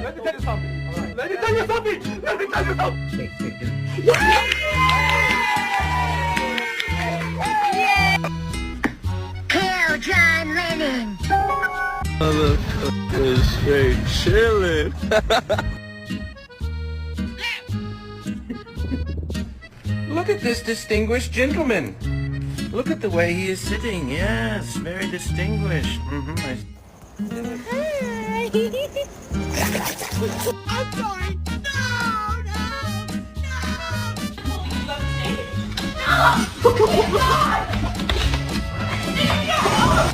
Let me tell you something. Let me tell you something. Let me tell you something. Kill John Lennon. Motherfucker straight chillin'. Look at this distinguished gentleman. Look at the way he is sitting. Yes, very distinguished. I'm sorry. No, no, no. No.